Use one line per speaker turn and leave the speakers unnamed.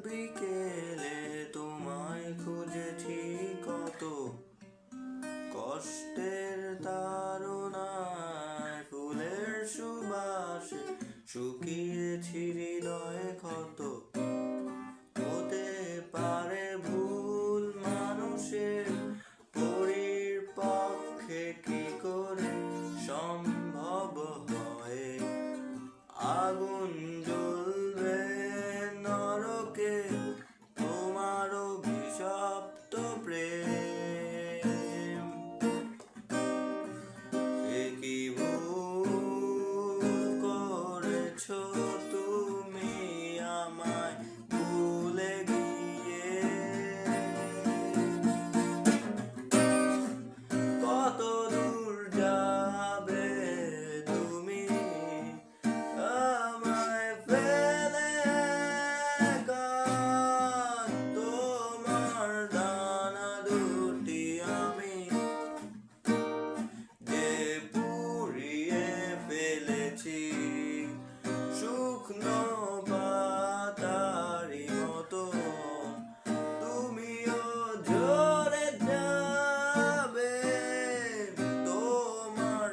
বিকেলে তোমায় খুঁজেছি কত, কষ্টের তাড়নায় ফুলের সুবাসে শুকিয়েছি হৃদয় ক্ষত। হতে পারে ভুল মানুষের, পক্ষে কি করে সম্ভব হয় আগুন জ্বলবে নরকে তোমার অভিশপ্ত প্রেম। এ কি ভুল করেছো তুমি আমায় ভুলে গিয়ে, কত দূর যাবে তুমি আমায় ফেলে একা, তোমার ডানা দুটি আমি যে পুড়িয়ে ফেলেছি শুকনো পাতারি মতো, তুমিও ঝরে যাবে তোমার